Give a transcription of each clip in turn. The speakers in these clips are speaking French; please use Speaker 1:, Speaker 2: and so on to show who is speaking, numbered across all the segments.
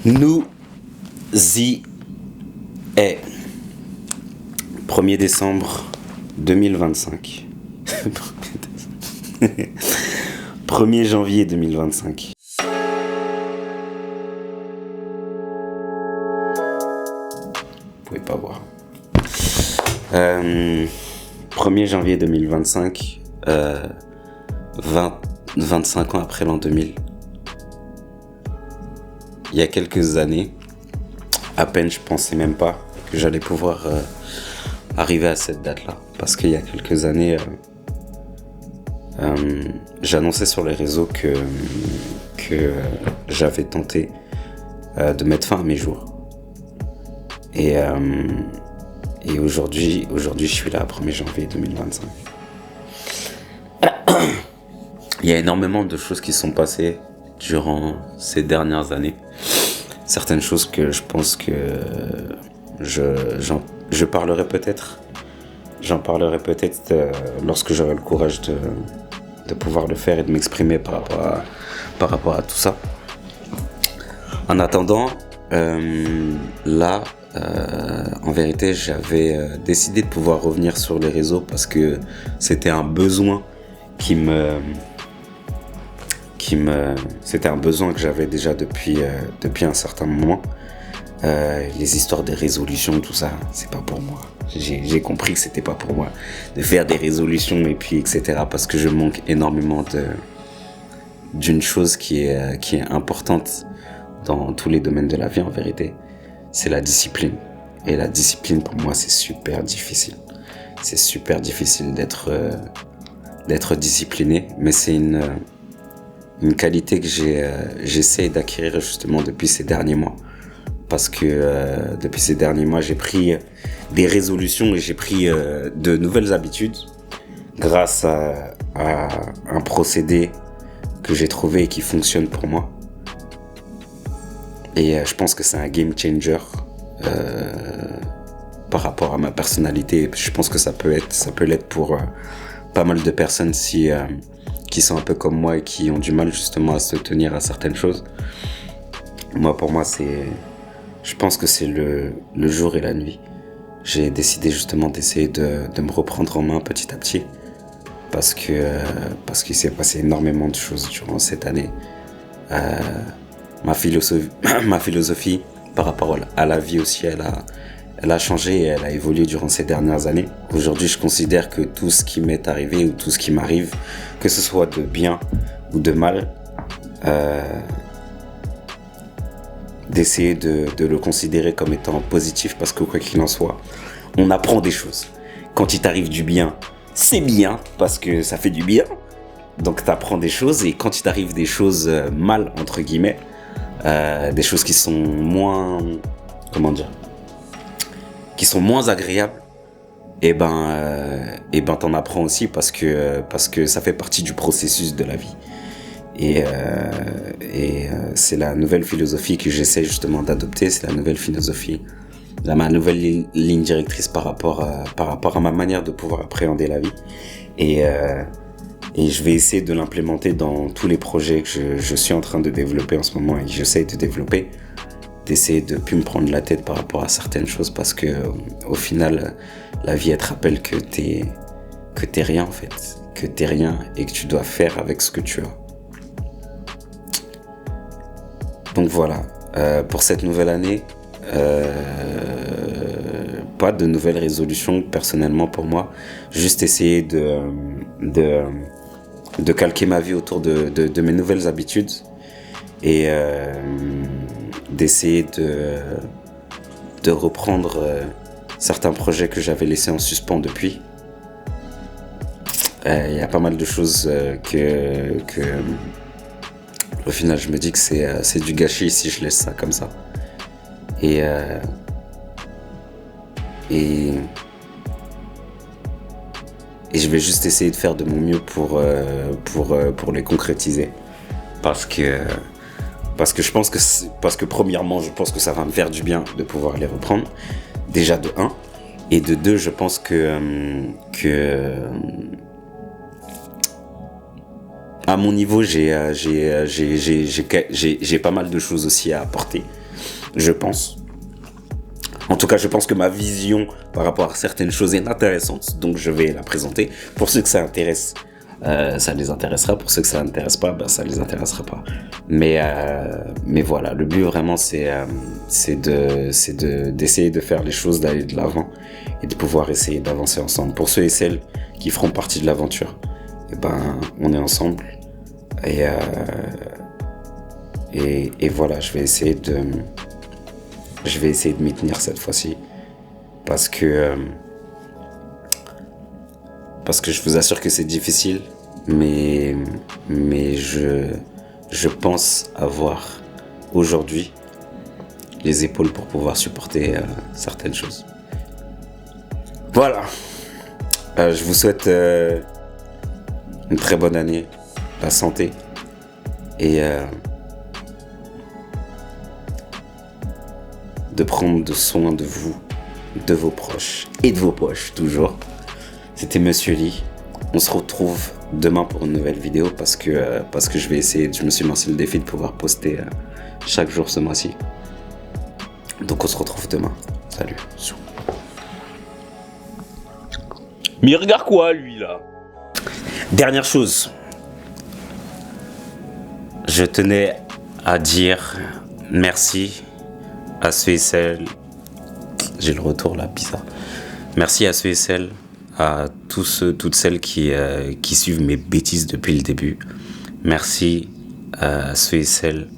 Speaker 1: Nous y est. 1er décembre 2025. 1er janvier 2025. Vous pouvez pas voir. 1er janvier 2025. 25 ans après l'an 2000. Il y a quelques années, à peine je pensais même pas que j'allais pouvoir arriver à cette date-là. Parce qu'il y a quelques années, j'annonçais sur les réseaux que j'avais tenté de mettre fin à mes jours. Et aujourd'hui, je suis là, 1er janvier 2025. Il y a énormément de choses qui sont passées durant ces dernières années. Certaines choses que je pense que j'en parlerai peut-être. J'en parlerai peut-être lorsque j'aurai le courage de pouvoir le faire et de m'exprimer par rapport à tout ça. En attendant, en vérité, j'avais décidé de pouvoir revenir sur les réseaux parce que c'était un besoin c'était un besoin que j'avais déjà depuis un certain moment. Les histoires de résolutions, tout ça, c'est pas pour moi. J'ai compris que c'était pas pour moi de faire des résolutions et puis etc. parce que je manque énormément d'une chose qui est importante dans tous les domaines de la vie en vérité. C'est la discipline. Et la discipline pour moi c'est super difficile. C'est super difficile d'être discipliné, mais c'est une qualité que j'essaie d'acquérir justement depuis ces derniers mois. Parce que depuis ces derniers mois, j'ai pris des résolutions et j'ai pris de nouvelles habitudes grâce à un procédé que j'ai trouvé et qui fonctionne pour moi. Et je pense que c'est un game changer par rapport à ma personnalité. Je pense que ça peut l'être pour pas mal de personnes qui sont un peu comme moi et qui ont du mal justement à se tenir à certaines choses. Moi, pour moi, je pense que c'est le jour et la nuit. J'ai décidé justement d'essayer de me reprendre en main petit à petit parce qu'il s'est passé énormément de choses durant cette année. Ma philosophie par rapport à la vie aussi, elle a changé et elle a évolué durant ces dernières années. Aujourd'hui, je considère que tout ce qui m'est arrivé ou tout ce qui m'arrive, que ce soit de bien ou de mal, d'essayer de le considérer comme étant positif parce que quoi qu'il en soit, on apprend des choses. Quand il t'arrive du bien, c'est bien parce que ça fait du bien. Donc t'apprends des choses et quand il t'arrive des choses mal, entre guillemets, des choses qui sont moins, qui sont moins agréables, et ben t'en apprends aussi parce que ça fait partie du processus de la vie. Et c'est la nouvelle philosophie que j'essaie justement d'adopter, c'est la nouvelle philosophie, ma nouvelle ligne directrice par rapport à ma manière de pouvoir appréhender la vie. Et je vais essayer de l'implémenter dans tous les projets que je suis en train de développer en ce moment et que j'essaie de développer, d'essayer de plus me prendre la tête par rapport à certaines choses parce que au final, la vie elle te rappelle que t'es rien en fait, que t'es rien et que tu dois faire avec ce que tu as. Donc voilà, pour cette nouvelle année, pas de nouvelles résolutions personnellement pour moi, juste essayer de calquer ma vie autour de mes nouvelles habitudes et d'essayer de reprendre certains projets que j'avais laissés en suspens depuis. Il y a pas mal de choses que au final je me dis que c'est du gâchis si je laisse ça comme ça. Et je vais juste essayer de faire de mon mieux pour les concrétiser parce que je pense que premièrement je pense que ça va me faire du bien de pouvoir les reprendre déjà de 1 et de 2 je pense que à mon niveau, j'ai pas mal de choses aussi à apporter. je pense. En tout cas, je pense que ma vision par rapport à certaines choses est intéressante, donc je vais la présenter. Pour ceux que ça intéresse, ça les intéressera. Pour ceux que ça n'intéresse pas, ça les intéressera pas. Mais voilà, le but vraiment, c'est d'essayer de faire les choses, d'aller de l'avant et de pouvoir essayer d'avancer ensemble. Pour ceux et celles qui feront partie de l'aventure, on est ensemble. Et voilà, je vais essayer de m'y tenir cette fois-ci. Parce que je vous assure que c'est difficile, mais je pense avoir aujourd'hui les épaules pour pouvoir supporter certaines choses. Voilà. Je vous souhaite une très bonne année, la santé et de prendre soin de vous, de vos proches et de vos poches toujours. C'était Monsieur Lee. On se retrouve demain pour une nouvelle vidéo parce que je me suis lancé le défi de pouvoir poster chaque jour ce mois-ci. Donc on se retrouve demain. Salut.
Speaker 2: Mais il regarde quoi lui là?
Speaker 1: Dernière chose. Je tenais à dire merci à ceux et celles. J'ai le retour là, bizarre. Merci à ceux et celles, à tous ceux, toutes celles qui suivent mes bêtises depuis le début. Merci à ceux et celles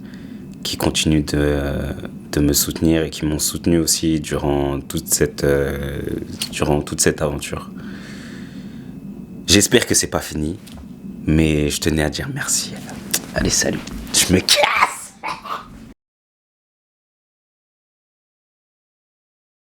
Speaker 1: qui continuent de me soutenir et qui m'ont soutenu aussi durant toute cette aventure. J'espère que c'est pas fini, mais je tenais à dire merci. Allez, salut. Je me casse.